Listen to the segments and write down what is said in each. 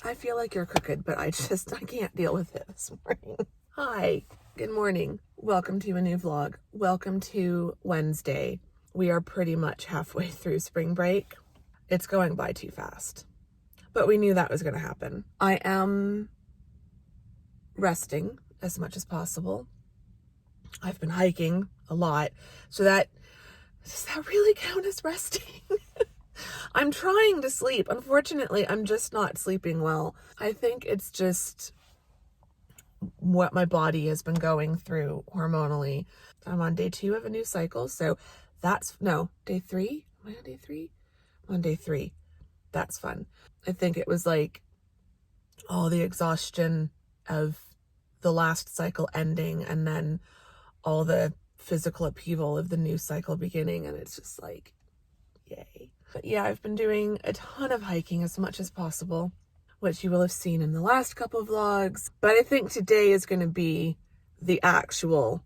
I feel like you're crooked, but I can't deal with it this morning. Hi, good morning. Welcome to a new vlog. Welcome to Wednesday. We are pretty much halfway through spring break. It's going by too fast, but we knew that was going to happen. I am resting as much as possible. I've been hiking a lot, so does that really count as resting? I'm trying to sleep. Unfortunately, I'm just not sleeping well. I think it's just what my body has been going through hormonally. I'm on day 2 of a new cycle, so day 3? Am I on day 3? I'm on day 3. That's fun. I think it was like all the exhaustion of the last cycle ending and then all the physical upheaval of the new cycle beginning, and it's just like, yay. But yeah, I've been doing a ton of hiking as much as possible, which you will have seen in the last couple of vlogs. But I think today is going to be the actual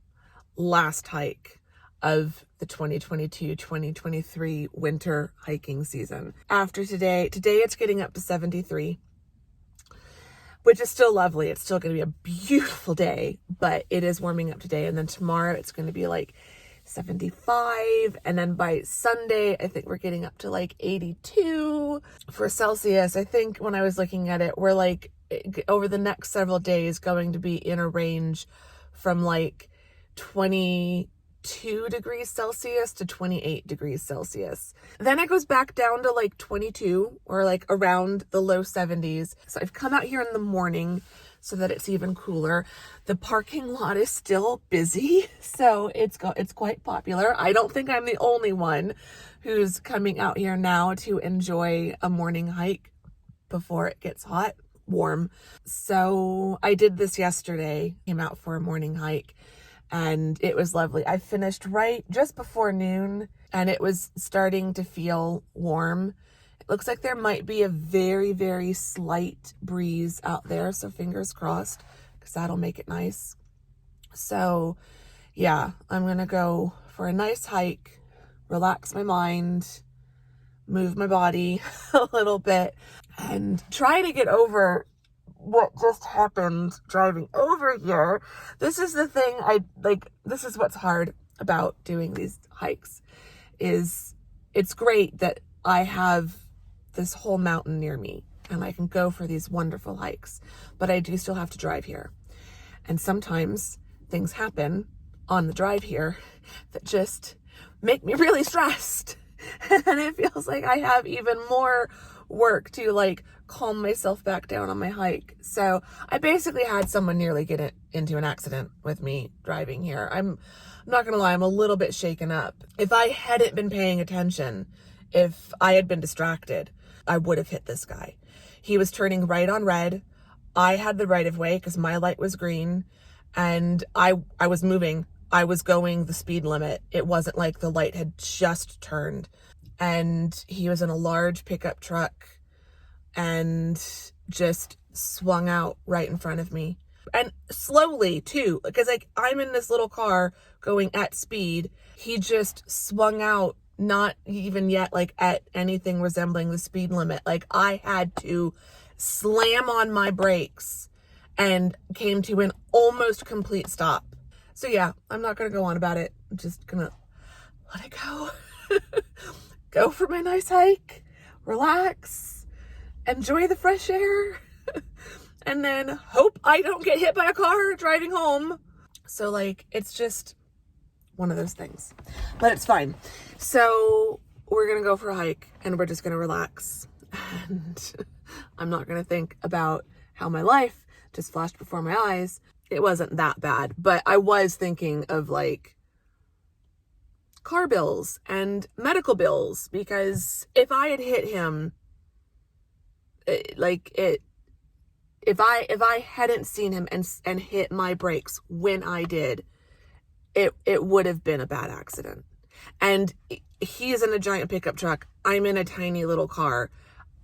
last hike of the 2022-2023 winter hiking season. After today it's getting up to 73, which is still lovely. It's still going to be a beautiful day, but it is warming up today. And then tomorrow it's going to be like 75, and then by Sunday I think we're getting up to like 82 for Celsius. I think when I was looking at it, we're like over the next several days going to be in a range from like 22 degrees Celsius to 28 degrees Celsius. Then it goes back down to like 22 or like around the low 70s. So I've come out here in the morning so that it's even cooler. The parking lot is still busy, so it's quite popular. I don't think I'm the only one who's coming out here now to enjoy a morning hike before it gets warm. So I did this yesterday, came out for a morning hike, and it was lovely. I finished right just before noon, and it was starting to feel warm. It looks like there might be a very, very slight breeze out there, so fingers crossed, because that'll make it nice. So yeah, I'm gonna go for a nice hike, relax my mind, move my body a little bit, and try to get over what just happened driving over here. This is the thing this is what's hard about doing these hikes, is it's great that I have this whole mountain near me and I can go for these wonderful hikes, but I do still have to drive here. And sometimes things happen on the drive here that just make me really stressed. And it feels like I have even more work to like calm myself back down on my hike. So I basically had someone nearly get into an accident with me driving here. I'm not gonna lie, I'm a little bit shaken up. If I hadn't been paying attention, if I had been distracted, I would have hit this guy. He was turning right on red. I had the right of way because my light was green, and I was moving. I was going the speed limit. It wasn't like the light had just turned. And he was in a large pickup truck and just swung out right in front of me. And slowly too, because like I'm in this little car going at speed. He just swung out, not even yet like at anything resembling the speed limit. Like I had to slam on my brakes and came to an almost complete stop. So yeah, I'm not gonna go on about it. I'm just gonna let it go. Go for my nice hike, relax, enjoy the fresh air, and then hope I don't get hit by a car driving home. So like, it's just one of those things, but it's fine. So we're gonna go for a hike and we're just gonna relax. And I'm not gonna think about how my life just flashed before my eyes. It wasn't that bad, but I was thinking of like car bills and medical bills, because if I had hit him, if I hadn't seen him and hit my brakes when I did, it would have been a bad accident. And he's in a giant pickup truck. I'm in a tiny little car.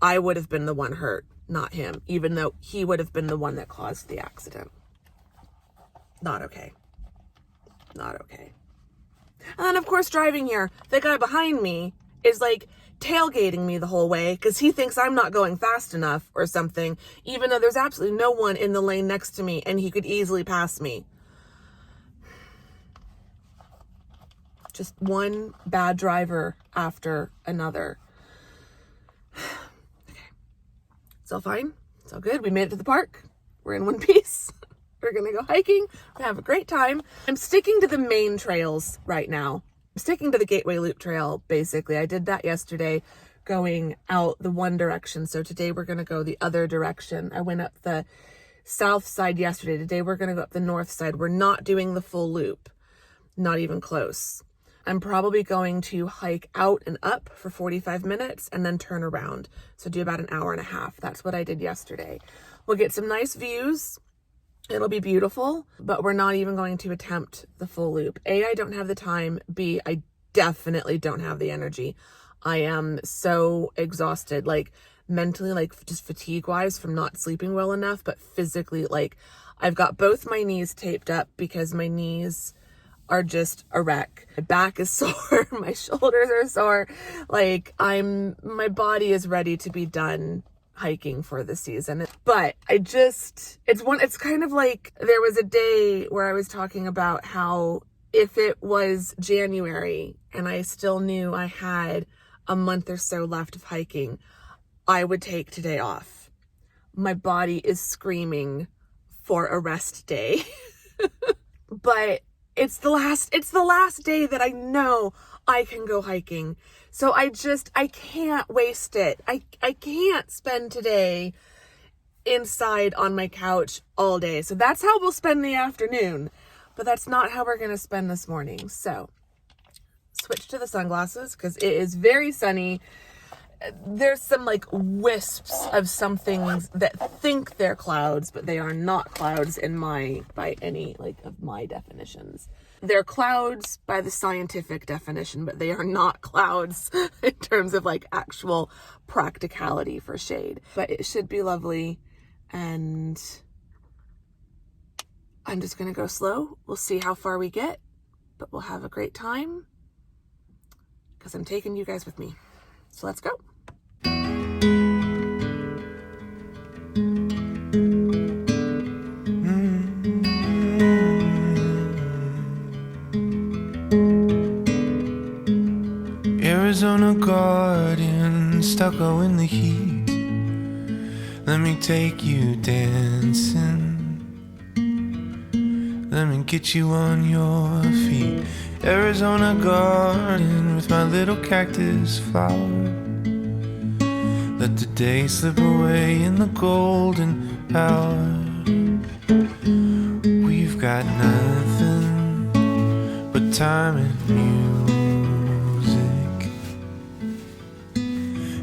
I would have been the one hurt, not him, even though he would have been the one that caused the accident. Not okay. Not okay. And then, of course, driving here, the guy behind me is like tailgating me the whole way because he thinks I'm not going fast enough or something, even though there's absolutely no one in the lane next to me and he could easily pass me. Just one bad driver after another. Okay. It's all fine. It's all good. We made it to the park. We're in one piece. We're going to go hiking. We're going to have a great time. I'm sticking to the main trails right now. I'm sticking to the Gateway Loop Trail, basically. I did that yesterday, going out the one direction. So today we're going to go the other direction. I went up the south side yesterday. Today we're going to go up the north side. We're not doing the full loop. Not even close. I'm probably going to hike out and up for 45 minutes and then turn around. So do about an hour and a half. That's what I did yesterday. We'll get some nice views. It'll be beautiful, but we're not even going to attempt the full loop. A, I don't have the time. B, I definitely don't have the energy. I am so exhausted, like mentally, like just fatigue wise from not sleeping well enough, but physically, like I've got both my knees taped up because my knees are just a wreck. My back is sore. My shoulders are sore. Like my body is ready to be done hiking for the season. But it's kind of like there was a day where I was talking about how if it was January and I still knew I had a month or so left of hiking, I would take today off. My body is screaming for a rest day. But it's the last day that I know I can go hiking. So I can't waste it. I can't spend today inside on my couch all day. So that's how we'll spend the afternoon. But that's not how we're going to spend this morning. So switch to the sunglasses because it is very sunny. There's some like wisps of some things that think they're clouds, but they are not clouds by any like of my definitions. They're clouds by the scientific definition, but they are not clouds in terms of like actual practicality for shade. But it should be lovely, and I'm just gonna go slow. We'll see how far we get, but we'll have a great time because I'm taking you guys with me. So let's go. Arizona garden, stucco in the heat. Let me take you dancing. Let me get you on your feet. Arizona garden with my little cactus flower. Let the day slip away in the golden hour. We've got nothing but time and music,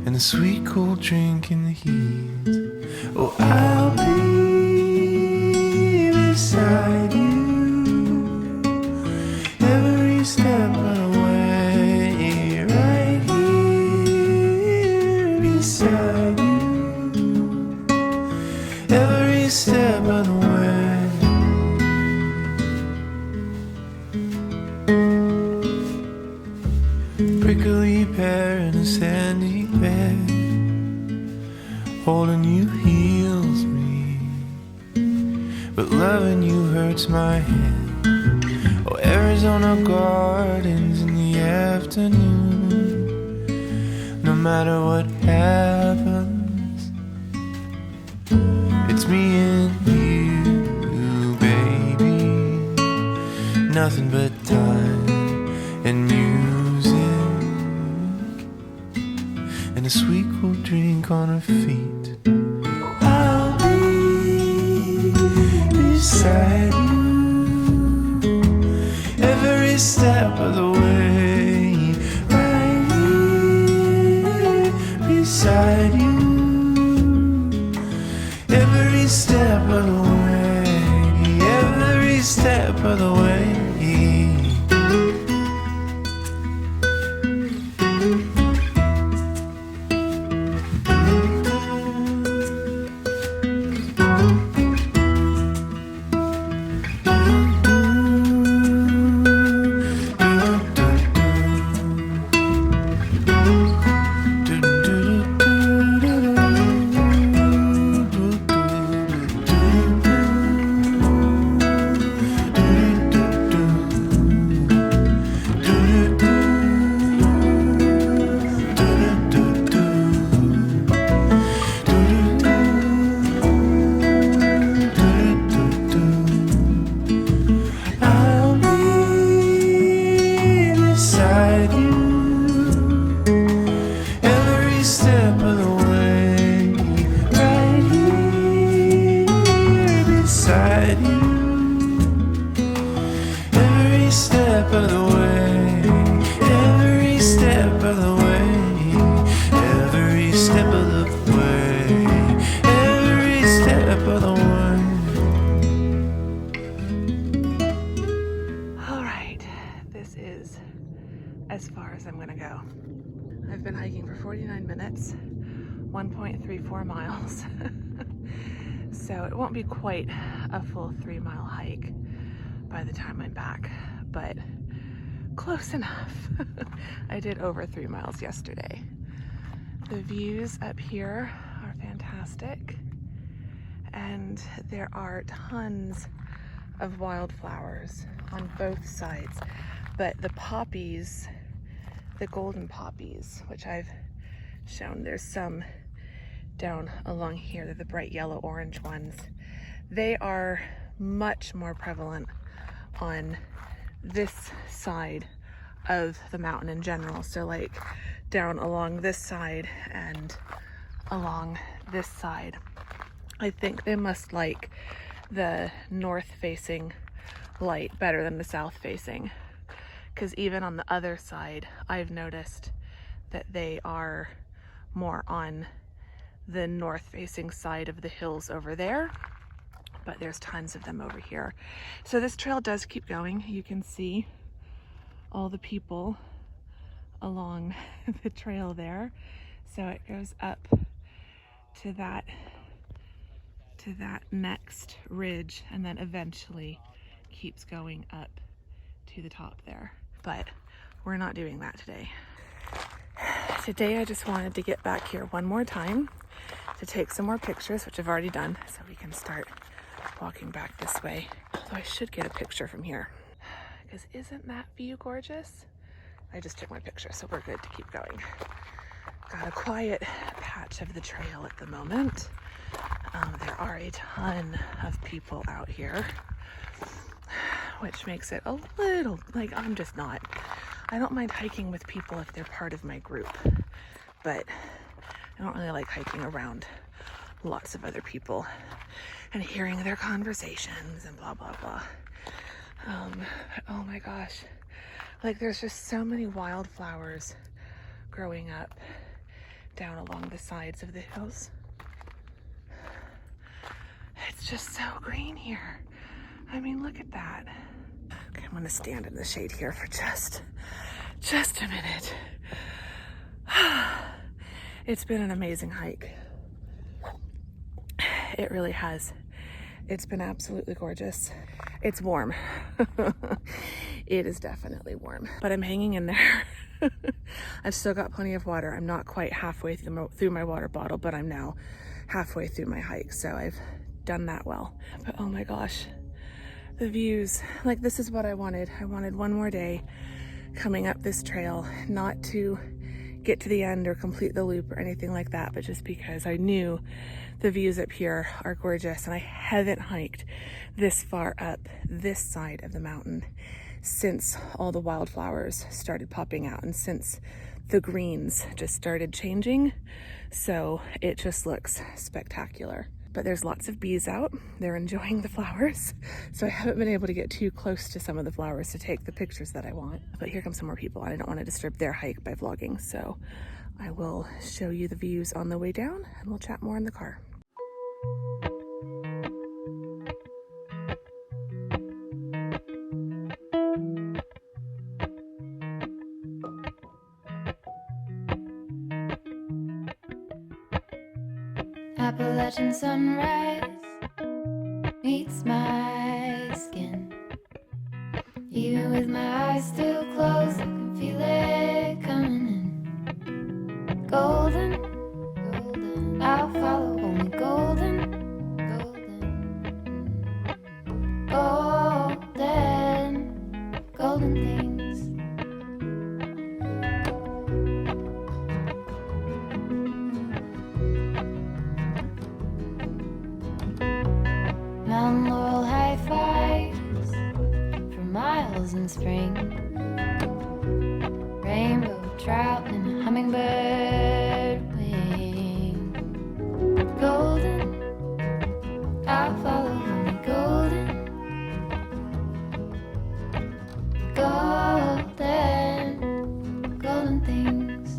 and a sweet cool drink in the heat. Oh, I'll be beside you every step of the way, right here beside you every step of the way. Prickly pear in a sandy bed, holding you heals me, but loving you hurts my head. Oh, Arizona gardens in the afternoon. No matter what happens, it's me and you, baby. Nothing but time and music, and a sweet cool drink on her feet. I'll be beside you every step of the way, right here beside you every step of the way, every step of the way. minutes, 1.34 miles. So it won't be quite a full 3-mile hike by the time I'm back, but close enough. I did over 3 miles yesterday. The views up here are fantastic, and there are tons of wildflowers on both sides, but the poppies, the golden poppies, which I've shown, there's some down along here, they're the bright yellow orange ones. They are much more prevalent on this side of the mountain in general. So like down along this side and along this side. I think they must like the north facing light better than the south facing, because even on the other side I've noticed that they are more on the north facing side of the hills over there, but there's tons of them over here. So this trail does keep going. You can see all the people along the trail there. So it goes up to that next ridge and then eventually keeps going up to the top there. But we're not doing that today. Today I just wanted to get back here one more time to take some more pictures, which I've already done, so we can start walking back this way. Although I should get a picture from here, because isn't that view gorgeous? I just took my picture, so we're good to keep going. Got a quiet patch of the trail at the moment. There are a ton of people out here, which makes it a little, like, I don't mind hiking with people if they're part of my group, but I don't really like hiking around lots of other people and hearing their conversations and blah, blah, blah. Oh my gosh. Like, there's just so many wildflowers growing up down along the sides of the hills. It's just so green here. I mean, look at that. Okay, I'm gonna stand in the shade here for just a minute. It's been an amazing hike. It really has. It's been absolutely gorgeous. It's warm. It is definitely warm, but I'm hanging in there. I've still got plenty of water. I'm not quite halfway through my water bottle, but I'm now halfway through my hike, so I've done that well. But oh my gosh, the views, like, this is what I wanted. I wanted one more day coming up this trail, not to get to the end or complete the loop or anything like that, but just because I knew the views up here are gorgeous, and I haven't hiked this far up this side of the mountain since all the wildflowers started popping out and since the greens just started changing. So it just looks spectacular. But there's lots of bees out. They're enjoying the flowers. So I haven't been able to get too close to some of the flowers to take the pictures that I want. But here come some more people. I don't want to disturb their hike by vlogging. So I will show you the views on the way down, and we'll chat more in the car. Appalachian sunrise meets my skin. Even with my eyes still closed, I can feel it coming in. Golden, golden, I'll follow only golden, golden, golden, golden things. Mountain laurel high fives for miles in spring. Rainbow trout and a hummingbird wing. Golden, I'll follow only golden, golden, golden things.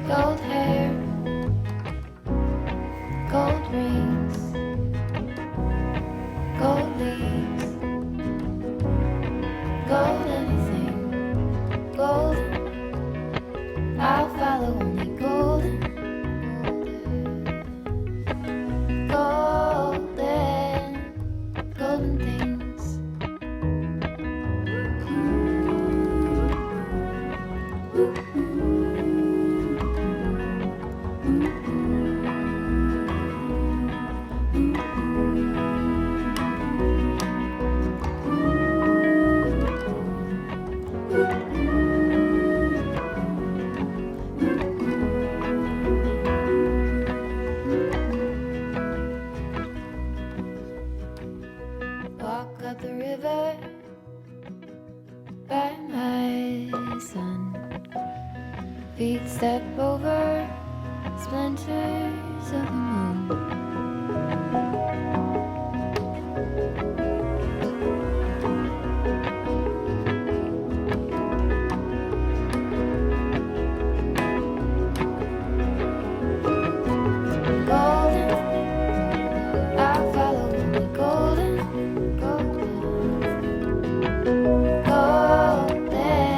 Gold hair, gold rings, gold leaves, gold anything, golden, Walk up the river by my sun. Feet step over splinters of the moon. Golden, I follow only golden, golden, golden things.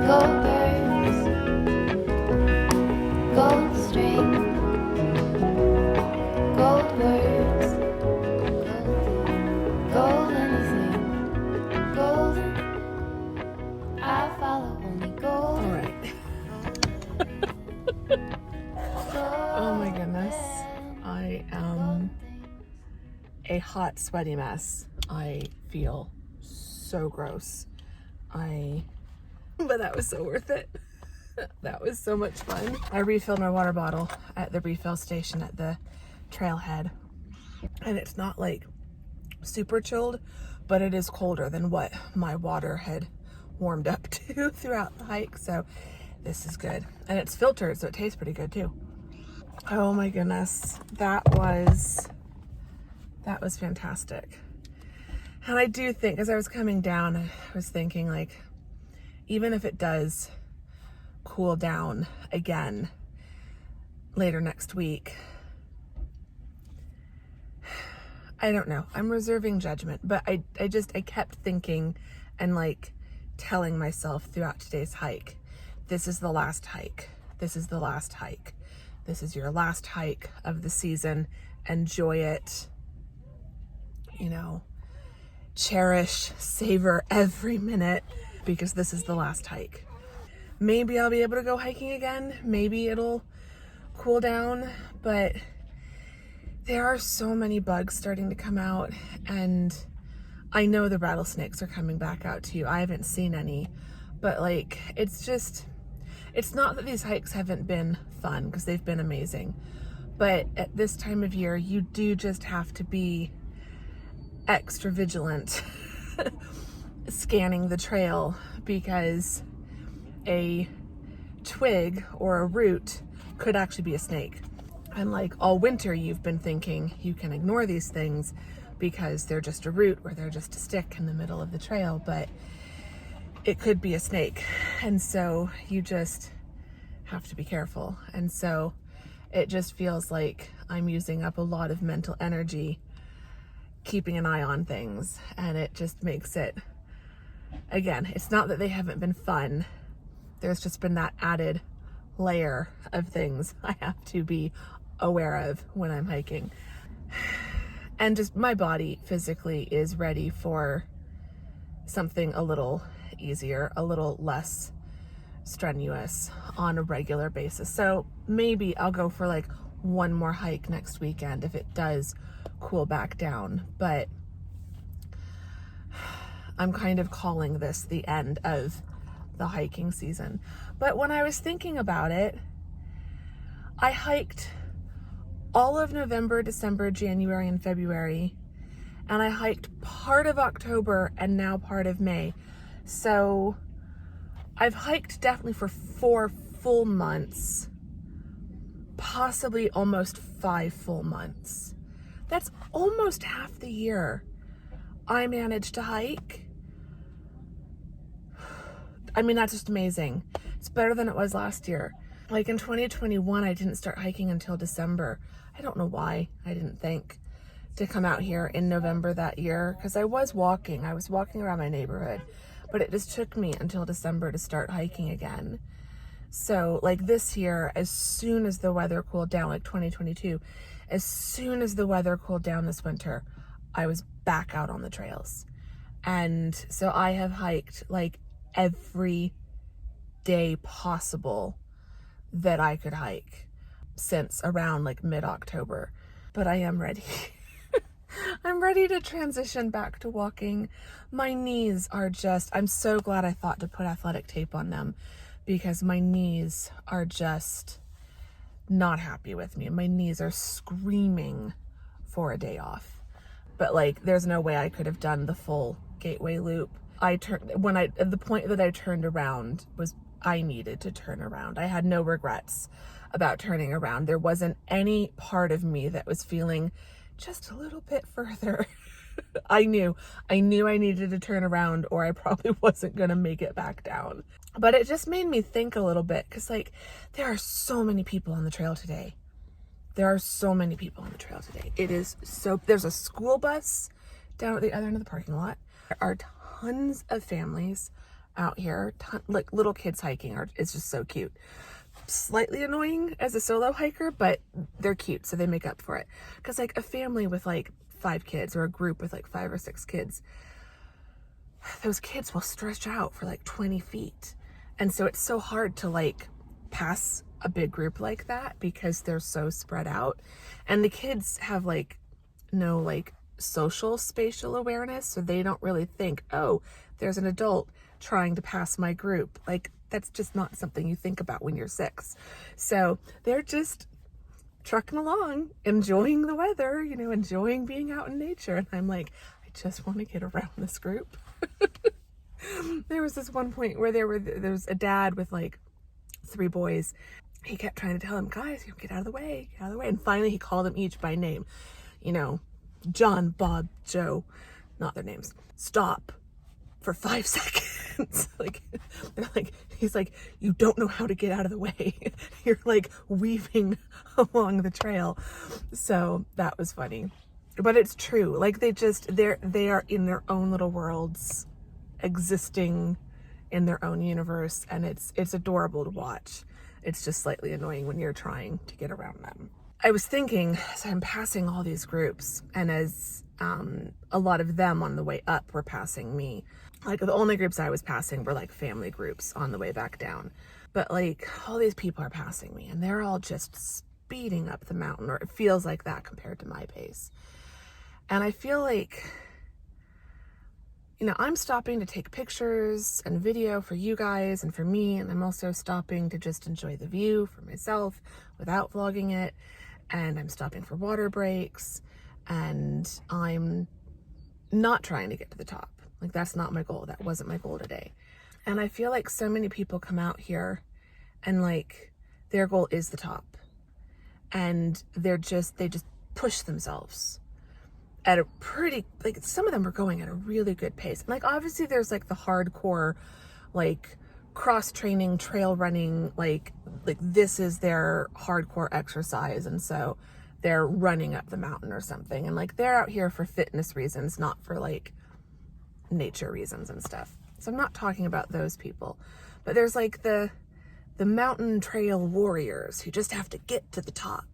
Gold birds, gold string, gold words, gold anything, golden. I follow only All golden. right. Oh my goodness. I am a hot, sweaty mess. I feel so gross. But that was so worth it. That was so much fun. I refilled my water bottle at the refill station at the trailhead. And it's not like super chilled, but it is colder than what my water had warmed up to throughout the hike. So this is good. And it's filtered, so it tastes pretty good too. Oh my goodness. That was fantastic. And I do think, as I was coming down, I was thinking, like, even if it does cool down again later next week, I don't know. I'm reserving judgment, but I kept thinking and like telling myself throughout today's hike, this is the last hike. This is the last hike. This is your last hike of the season. Enjoy it. You know, cherish, savor every minute, because this is the last hike. Maybe I'll be able to go hiking again. Maybe it'll cool down, but there are so many bugs starting to come out, and I know the rattlesnakes are coming back out too. I haven't seen any, but like, it's not that these hikes haven't been fun, because they've been amazing, but at this time of year, you do just have to be extra vigilant scanning the trail, because a twig or a root could actually be a snake. And like all winter, you've been thinking you can ignore these things because they're just a root or they're just a stick in the middle of the trail, but it could be a snake. And so you just have to be careful. And so it just feels like I'm using up a lot of mental energy keeping an eye on things, and it just makes it, again, it's not that they haven't been fun. There's just been that added layer of things I have to be aware of when I'm hiking. And just my body physically is ready for something a little easier, a little less strenuous on a regular basis. So maybe I'll go for like one more hike next weekend if it does cool back down, but I'm kind of calling this the end of the hiking season. But when I was thinking about it, I hiked all of November, December, January, and February, and I hiked part of October and now part of May. So I've hiked definitely for 4 full months, possibly almost 5 full months. That's almost half the year I managed to hike. I mean, that's just amazing. It's better than it was last year. Like in 2021, I didn't start hiking until December. I don't know why I didn't think to come out here in November that year, because I was walking around my neighborhood, but it just took me until December to start hiking again. So like this year, as soon as the weather cooled down, like 2022, as soon as the weather cooled down this winter, I was back out on the trails. And so I have hiked like every day possible that I could hike since around like mid-October. But I am ready. I'm ready to transition back to walking. My knees are just, I'm so glad I thought to put athletic tape on them, because my knees are just not happy with me. My knees are screaming for a day off. But like, there's no way I could have done the full Gateway Loop. The point that I turned around was I needed to turn around. I had no regrets about turning around. There wasn't any part of me that was feeling just a little bit further. I knew I needed to turn around, or I probably wasn't going to make it back down. But it just made me think a little bit, because like, there are so many people on the trail today. There's a school bus down at the other end of the parking lot. There are tons of families out here, like little kids hiking. It's just so cute. Slightly annoying as a solo hiker, but they're cute, so they make up for it. Because like a family with like 5 kids, or a group with like 5 or 6 kids, those kids will stretch out for like 20 feet. And so it's so hard to like pass a big group like that, because they're so spread out. And the kids have like no like social spatial awareness, so they don't really think, oh, there's an adult trying to pass my group. Like, that's just not something you think about when you're 6. So they're just trucking along, enjoying the weather, you know, enjoying being out in nature. And I'm like, I just want to get around this group. There was this one point where there was a dad with like 3 boys. He kept trying to tell them, guys, get out of the way, get out of the way. And finally he called them each by name, you know, John, Bob, Joe, not their names. Stop for 5 seconds. Like, they're like, he's like, you don't know how to get out of the way. You're like weaving along the trail. So that was funny, but it's true. Like, they are in their own little worlds, existing in their own universe. And it's adorable to watch. It's just slightly annoying when you're trying to get around them. I was thinking, as I'm passing all these groups, and as a lot of them on the way up were passing me, like the only groups I was passing were like family groups on the way back down. But like, all these people are passing me, and they're all just speeding up the mountain, or it feels like that compared to my pace. And I feel like, you know, I'm stopping to take pictures and video for you guys and for me, and I'm also stopping to just enjoy the view for myself without vlogging it. And I'm stopping for water breaks, and I'm not trying to get to the top. Like, that's not my goal. That wasn't my goal today. And I feel like so many people come out here and like their goal is the top, and they just push themselves at a pretty, like, some of them are going at a really good pace. Like, obviously there's like the hardcore, like cross training, trail running, like this is their hardcore exercise. And so they're running up the mountain or something. And like, they're out here for fitness reasons, not for like nature reasons and stuff. So I'm not talking about those people, but there's like the mountain trail warriors who just have to get to the top.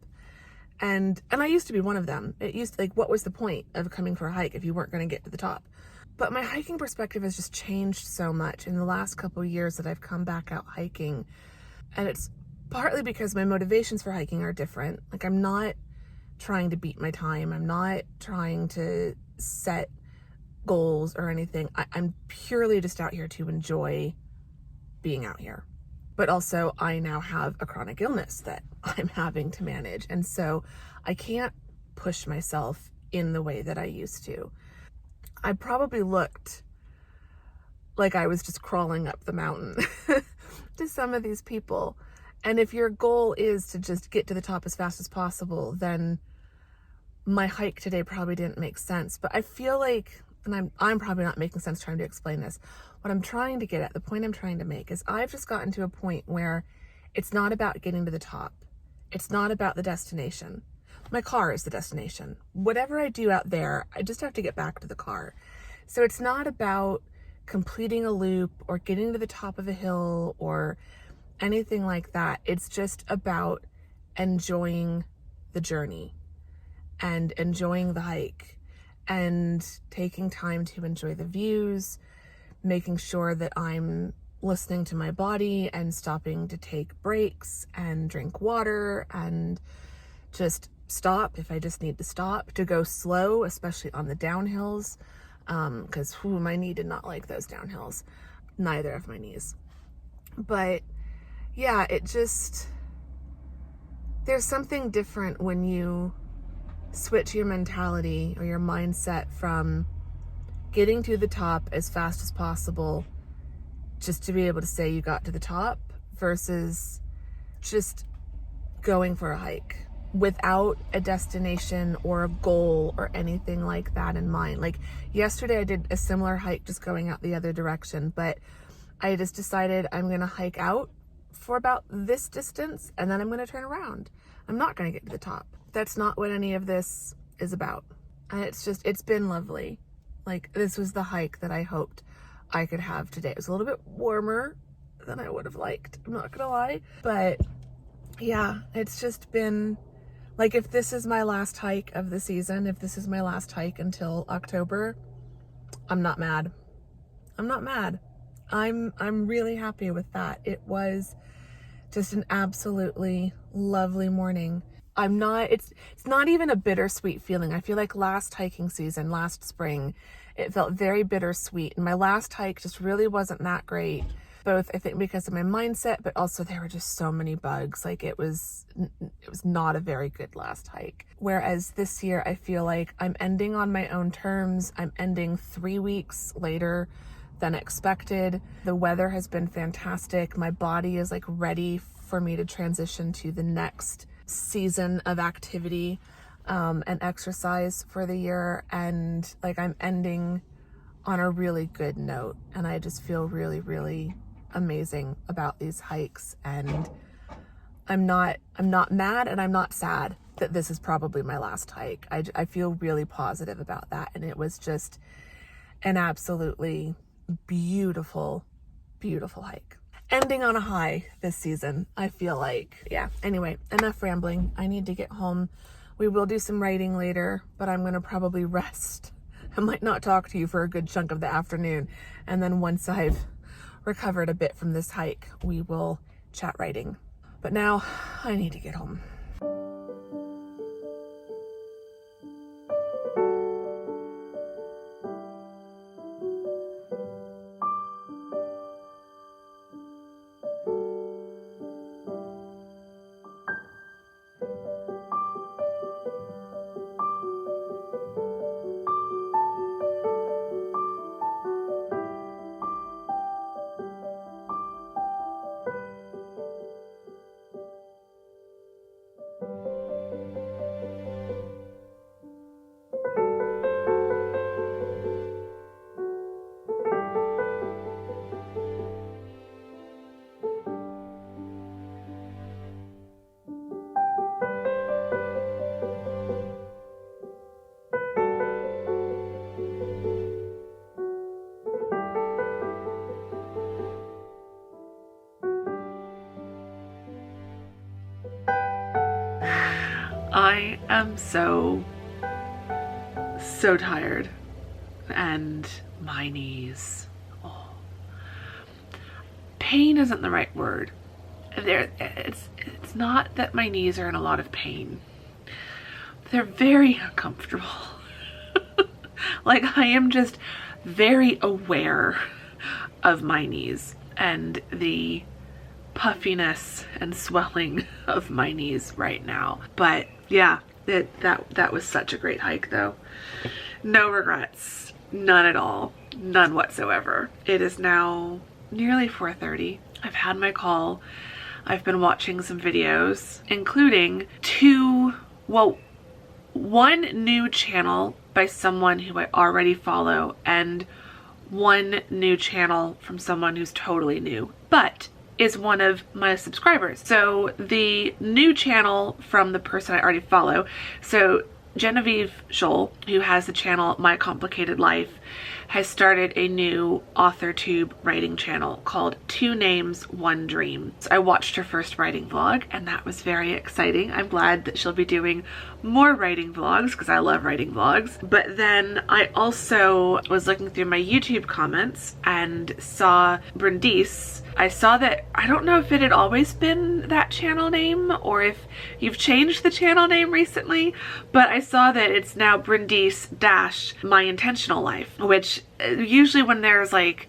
And I used to be one of them. It used to, like, what was the point of coming for a hike if you weren't going to get to the top? But my hiking perspective has just changed so much in the last couple of years that I've come back out hiking. And it's partly because my motivations for hiking are different. Like, I'm not trying to beat my time. I'm not trying to set goals or anything. I'm purely just out here to enjoy being out here. But also, I now have a chronic illness that I'm having to manage. And so I can't push myself in the way that I used to. I probably looked like I was just crawling up the mountain to some of these people. And if your goal is to just get to the top as fast as possible, then my hike today probably didn't make sense. But I feel like, and I'm probably not making sense trying to explain this, what I'm trying to get at, the point I'm trying to make, is I've just gotten to a point where it's not about getting to the top. It's not about the destination. My car is the destination. Whatever I do out there, I just have to get back to the car. So it's not about completing a loop or getting to the top of a hill or anything like that. It's just about enjoying the journey and enjoying the hike and taking time to enjoy the views, making sure that I'm listening to my body and stopping to take breaks and drink water and just stop if I just need to stop, to go slow, especially on the downhills, because my knee did not like those downhills, neither of my knees. But yeah, there's something different when you switch your mentality or your mindset from getting to the top as fast as possible just to be able to say you got to the top versus just going for a hike without a destination or a goal or anything like that in mind. Like yesterday I did a similar hike just going out the other direction, but I just decided I'm going to hike out for about this distance and then I'm going to turn around. I'm not going to get to the top. That's not what any of this is about. And it's been lovely. Like, this was the hike that I hoped I could have today. It was a little bit warmer than I would have liked, I'm not gonna lie. But yeah, it's just been like, if this is my last hike of the season, if this is my last hike until October, I'm not mad. I'm not mad. I'm really happy with that. It was just an absolutely lovely morning. It's not even a bittersweet feeling. I feel like last hiking season, last spring, it felt very bittersweet. And my last hike just really wasn't that great. Both, I think, because of my mindset, but also there were just so many bugs. Like it was not a very good last hike. Whereas this year, I feel like I'm ending on my own terms. I'm ending 3 weeks later than expected. The weather has been fantastic. My body is like ready for me to transition to the next season of activity and exercise for the year. And like, I'm ending on a really good note. And I just feel really, really amazing about these hikes. And I'm not mad and I'm not sad that this is probably my last hike. I feel really positive about that. And it was just an absolutely beautiful, beautiful hike. Ending on a high this season, I feel like. Yeah, anyway, enough rambling. I need to get home. We will do some writing later, but I'm going to probably rest. I might not talk to you for a good chunk of the afternoon. And then once I've recovered a bit from this hike, we will chat writing. But now I need to get home. I am so tired, and my knees, pain isn't the right word. It's not that my knees are in a lot of pain. They're very uncomfortable. Like, I am just very aware of my knees and the puffiness and swelling of my knees right now. But yeah, that was such a great hike though. No regrets, none at all, none whatsoever. It is now nearly 4:30. I've had my call. I've been watching some videos, including one new channel by someone who I already follow and one new channel from someone who's totally new, but is one of my subscribers. So the new channel from the person I already follow, so Genevieve Scholl, who has the channel My Complicated Life, has started a new AuthorTube writing channel called 2 Names, 1 Dream. So I watched her first writing vlog and that was very exciting. I'm glad that she'll be doing more writing vlogs because I love writing vlogs. But then I also was looking through my YouTube comments and saw Bryndis. I saw that, I don't know if it had always been that channel name or if you've changed the channel name recently, but I saw that it's now Bryndis - My Intentional Life, which usually when there's like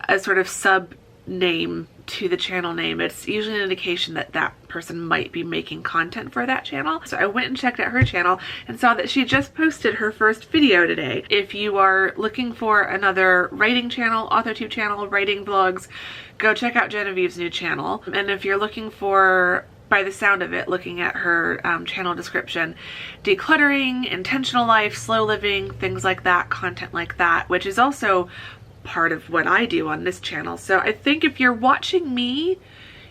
a sort of sub name to the channel name, it's usually an indication that that person might be making content for that channel. So I went and checked out her channel and saw that she just posted her first video today. If you are looking for another writing channel, AuthorTube channel, writing vlogs, go check out Genevieve's new channel. And if you're looking for, by the sound of it, looking at her channel description, decluttering, intentional life, slow living, things like that, content like that, which is also part of what I do on this channel. So I think if you're watching me,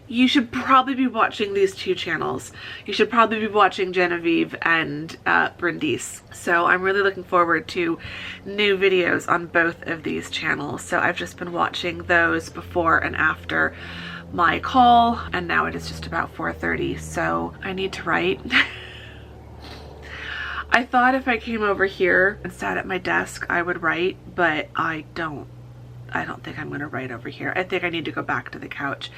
you should probably be watching these 2 channels. You should probably be watching Genevieve and Bryndis. So I'm really looking forward to new videos on both of these channels. So I've just been watching those before and after my call, and now it is just about 4:30, so I need to write. I thought if I came over here and sat at my desk, I would write, but I don't think I'm gonna write over here. I think I need to go back to the couch.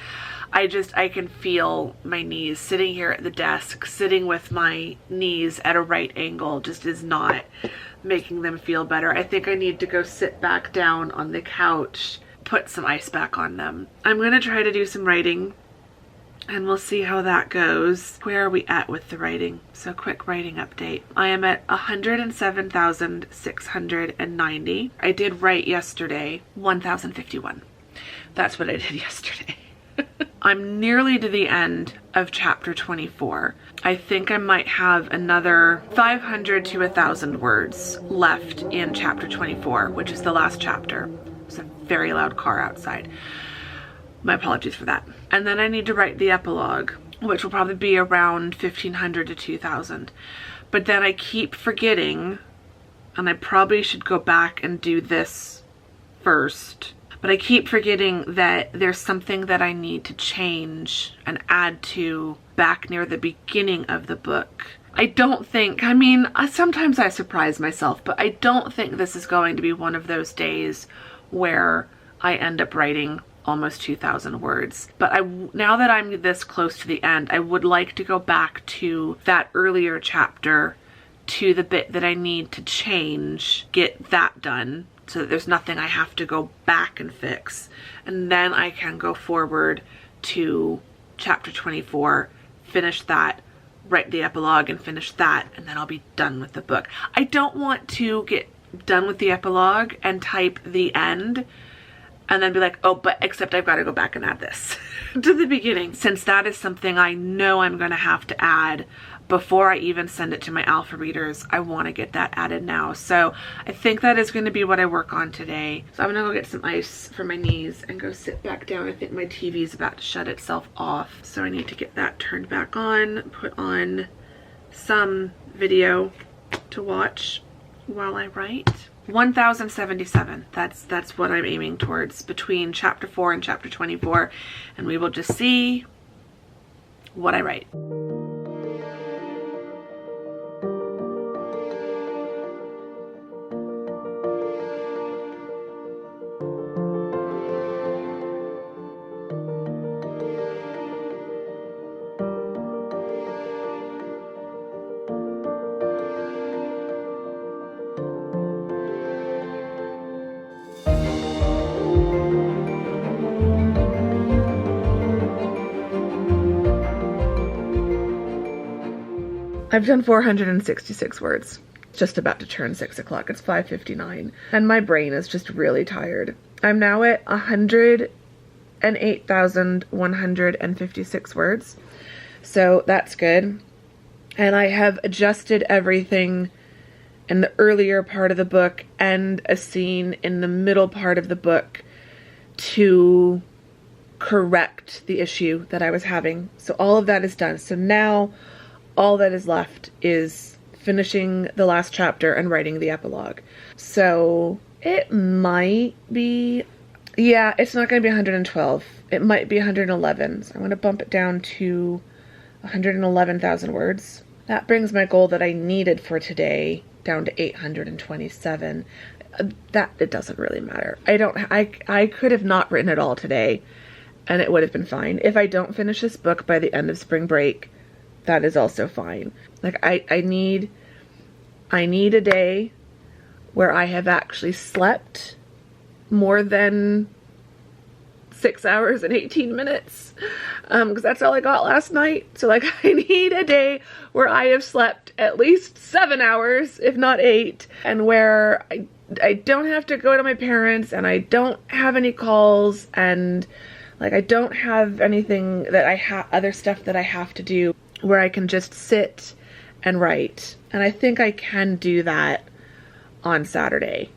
I can feel my knees sitting here at the desk, sitting with my knees at a right angle just is not making them feel better. I think I need to go sit back down on the couch, put some ice back on them. I'm gonna try to do some writing and we'll see how that goes. Where are we at with the writing? So quick writing update. I am at 107,690. I did write yesterday 1,051. That's what I did yesterday. I'm nearly to the end of chapter 24. I think I might have another 500 to 1,000 words left in chapter 24, which is the last chapter. It's a very loud car outside. My apologies for that. And then I need to write the epilogue, which will probably be around 1,500 to 2,000. But then I keep forgetting, and I probably should go back and do this first, but I keep forgetting that there's something that I need to change and add to back near the beginning of the book. I don't think, I mean, sometimes I surprise myself, but I don't think this is going to be one of those days where I end up writing almost 2,000 words. But now that I'm this close to the end, I would like to go back to that earlier chapter, to the bit that I need to change, get that done so that there's nothing I have to go back and fix. And then I can go forward to chapter 24, finish that, write the epilogue and finish that, and then I'll be done with the book. I don't want to get done with the epilogue and type the end and then be like, oh, but except I've got to go back and add this to the beginning, since that is something I know I'm going to have to add before I even send it to my alpha readers. I want to get that added now. So I think that is going to be what I work on today. So I'm going to go get some ice for my knees and go sit back down. I think my TV is about to shut itself off, so I need to get that turned back on, put on some video to watch while I write. 1,077. That's what I'm aiming towards between chapter 4 and chapter 24, and we will just see what I write. I've done 466 words. Just about to turn 6 o'clock. It's 5:59. And my brain is just really tired. I'm now at 108,156 words. So that's good. And I have adjusted everything in the earlier part of the book and a scene in the middle part of the book to correct the issue that I was having. So all of that is done. So now all that is left is finishing the last chapter and writing the epilogue. So It might be, yeah, it's not going to be 112. It might be 111. So I'm going to bump it down to 111,000 words. That brings my goal that I needed for today down to 827. That it doesn't really matter. I could have not written it all today and it would have been fine. If I don't finish this book by the end of spring break, that is also fine. Like I need a day where I have actually slept more than 6 hours and 18 minutes, because that's all I got last night. So like I need a day where I have slept at least 7 hours, if not 8, and where I don't have to go to my parents and I don't have any calls and like I don't have anything that other stuff that I have to do, where I can just sit and write. And I think I can do that on Saturday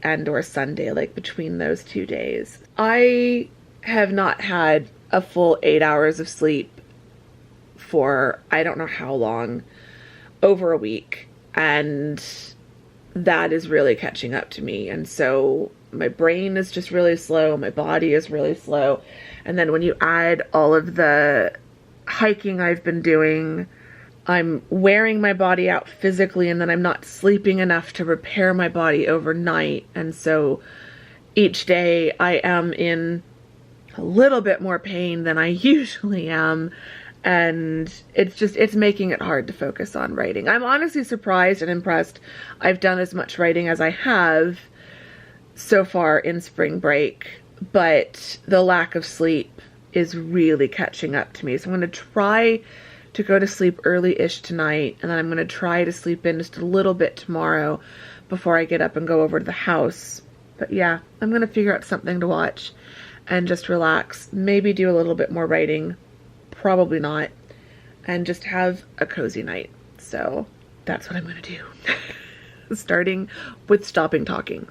and or Sunday, like between those 2 days. I have not had a full 8 hours of sleep for I don't know how long, over a week. And that is really catching up to me. And so my brain is just really slow. My body is really slow. And then when you add all of the hiking I've been doing, I'm wearing my body out physically, and then I'm not sleeping enough to repair my body overnight. And so each day I am in a little bit more pain than I usually am. And it's making it hard to focus on writing. I'm honestly surprised and impressed I've done as much writing as I have so far in spring break, but the lack of sleep is really catching up to me. So I'm going to try to go to sleep early-ish tonight, and then I'm going to try to sleep in just a little bit tomorrow before I get up and go over to the house. But yeah, I'm going to figure out something to watch and just relax, maybe do a little bit more writing. Probably not, and just have a cozy night. So that's what I'm going to do. Starting with stopping talking.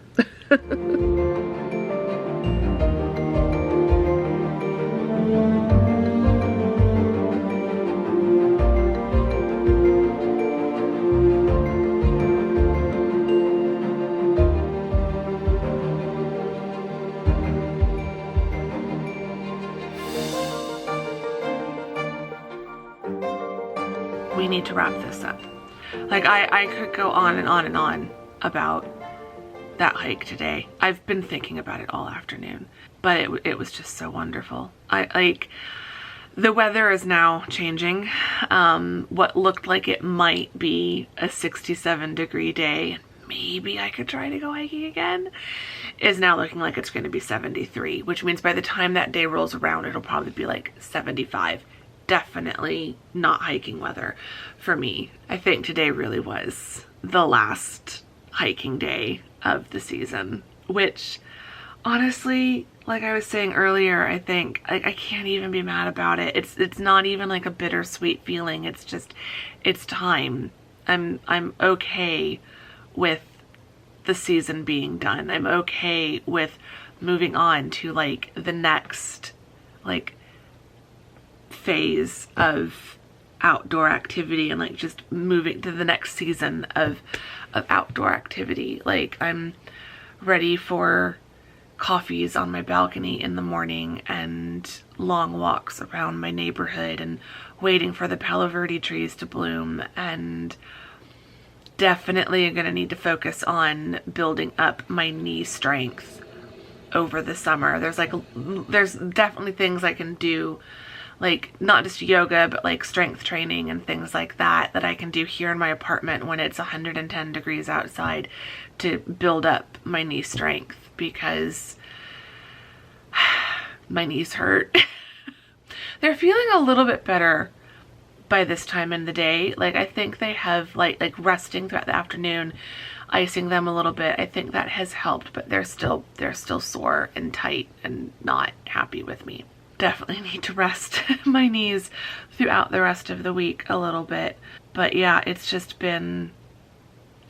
We need to wrap this up. Like I could go on and on and on about that hike today. I've been thinking about it all afternoon, but it was just so wonderful. The weather is now changing. What looked like it might be a 67-degree day, maybe I could try to go hiking again, is now looking like it's going to be 73, which means by the time that day rolls around, it'll probably be like 75. Definitely not hiking weather for me. I think today really was the last hiking day of the season, which honestly, like I was saying earlier, I think I can't even be mad about it. It's not even like a bittersweet feeling. It's just, it's time. I'm okay with the season being done. I'm okay with moving on to like the next like phase of outdoor activity, and like just moving to the next season of outdoor activity. Like I'm ready for coffees on my balcony in the morning and long walks around my neighborhood and waiting for the Palo Verde trees to bloom, and definitely gonna need to focus on building up my knee strength over the summer. There's definitely things I can do, like not just yoga, but like strength training and things like that I can do here in my apartment when it's 110 degrees outside to build up my knee strength, because my knees hurt. They're feeling a little bit better by this time in the day. Like I think they have like resting throughout the afternoon, icing them a little bit. I think that has helped, but they're still sore and tight and not happy with me. Definitely need to rest my knees throughout the rest of the week a little bit. But yeah, it's been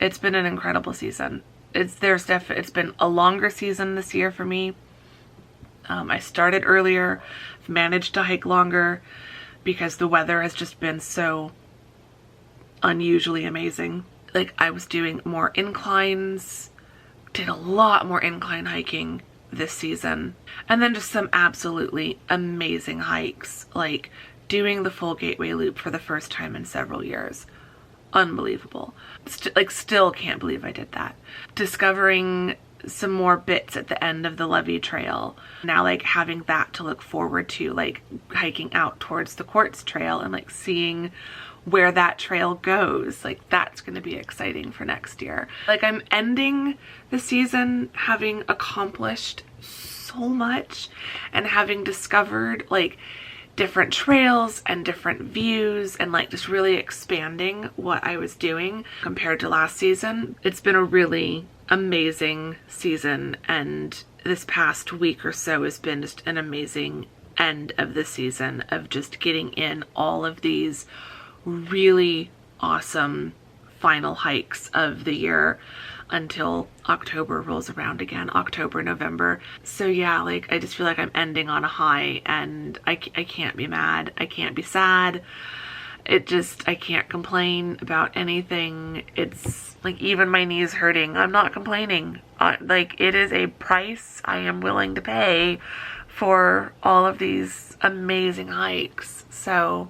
an incredible season. It's been a longer season this year for me. I started earlier, managed to hike longer because the weather has just been so unusually amazing. Like I was doing more inclines did a lot more incline hiking this season. And then just some absolutely amazing hikes, like doing the full Gateway Loop for the first time in several years. Unbelievable. Still can't believe I did that. Discovering some more bits at the end of the Levee Trail. Now, like, having that to look forward to, like hiking out towards the Quartz Trail and like seeing where that trail goes. Like, that's going to be exciting for next year. Like, I'm ending the season having accomplished so much and having discovered like different trails and different views and like just really expanding what I was doing compared to last season. It's been a really amazing season, and this past week or so has been just an amazing end of the season of just getting in all of these really awesome final hikes of the year until October rolls around again, October, November. So yeah, like I just feel like I'm ending on a high, and I can't be mad, I can't be sad. I can't complain about anything. It's like, even my knees hurting, I'm not complaining. Like, it is a price I am willing to pay for all of these amazing hikes. So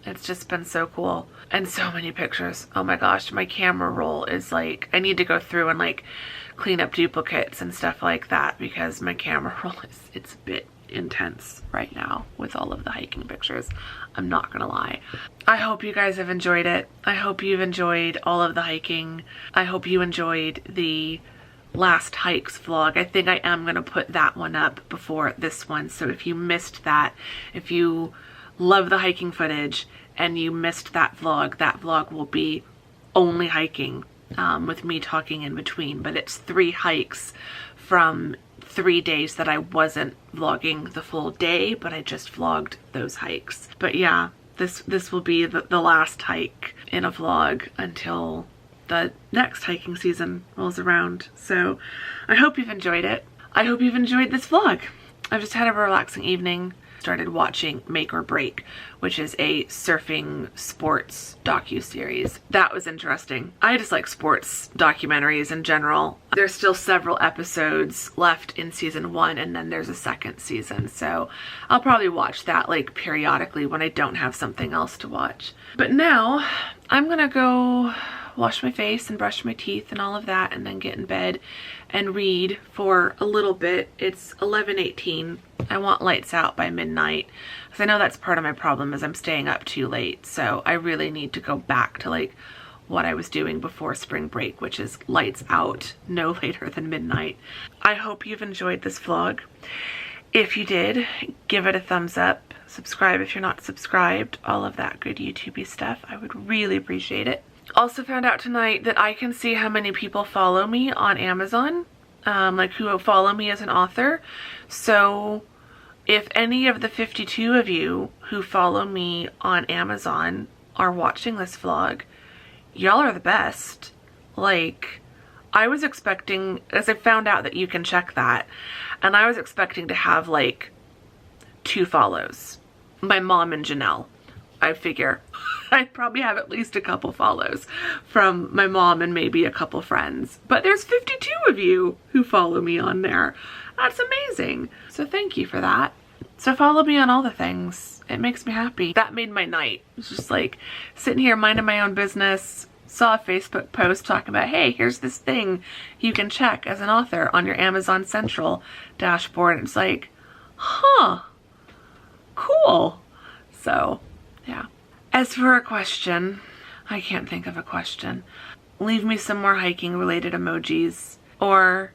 it's just been so cool. And so many pictures. Oh my gosh, my camera roll is like, I need to go through and like clean up duplicates and stuff like that, because my camera roll it's a bit intense right now with all of the hiking pictures. I'm not gonna lie. I hope you guys have enjoyed it. I hope you've enjoyed all of the hiking. I hope you enjoyed the last hikes vlog. I think I am gonna put that one up before this one. So if you missed that, if you love the hiking footage and you missed that vlog will be only hiking, with me talking in between. But it's 3 hikes from 3 days that I wasn't vlogging the full day, but I just vlogged those hikes. But yeah, this will be the last hike in a vlog until the next hiking season rolls around. So I hope you've enjoyed it. I hope you've enjoyed this vlog. I've just had a relaxing evening. Started watching Make or Break, which is a surfing sports docu-series. That was interesting. I just like sports documentaries in general. There's still several episodes left in season 1, and then there's a second season, so I'll probably watch that like periodically when I don't have something else to watch. But now I'm gonna go wash my face and brush my teeth and all of that, and then get in bed and read for a little bit. It's 11:18. I want lights out by midnight, because I know that's part of my problem is I'm staying up too late. So I really need to go back to like what I was doing before spring break, which is lights out no later than midnight. I hope you've enjoyed this vlog. If you did, give it a thumbs up, subscribe if you're not subscribed, all of that good YouTubey stuff. I would really appreciate it. Also found out tonight that I can see how many people follow me on Amazon, like who follow me as an author. So if any of the 52 of you who follow me on Amazon are watching this vlog, y'all are the best. Like, I was expecting, as I found out that you can check that, and I was expecting to have like 2 follows. My mom and Janelle. I figure I'd probably have at least a couple follows from my mom and maybe a couple friends. But there's 52 of you who follow me on there. That's amazing. So thank you for that. So follow me on all the things. It makes me happy. That made my night. It's just like sitting here minding my own business, saw a Facebook post talking about, hey, here's this thing you can check as an author on your Amazon Central dashboard. And it's like, huh, cool. So yeah. As for a question, I can't think of a question. Leave me some more hiking related emojis, or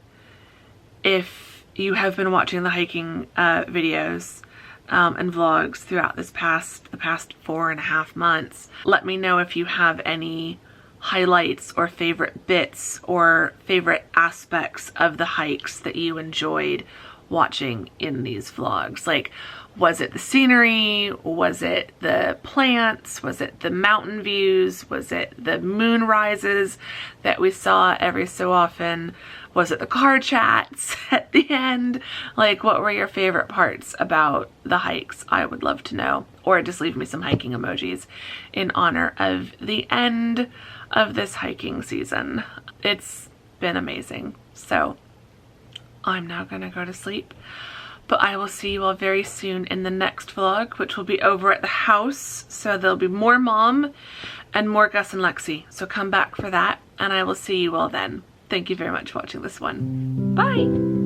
if you have been watching the hiking videos and vlogs throughout the past 4.5 months, let me know if you have any highlights or favorite bits or favorite aspects of the hikes that you enjoyed watching in these vlogs. Like, was it the scenery? Was it the plants? Was it the mountain views? Was it the moon rises that we saw every so often? Was it the car chats at the end? Like, what were your favorite parts about the hikes? I would love to know. Or just leave me some hiking emojis in honor of the end of this hiking season. It's been amazing. So I'm now gonna go to sleep, but I will see you all very soon in the next vlog, which will be over at the house. So there'll be more Mom and more Gus and Lexi. So come back for that, and I will see you all then. Thank you very much for watching this one. Bye.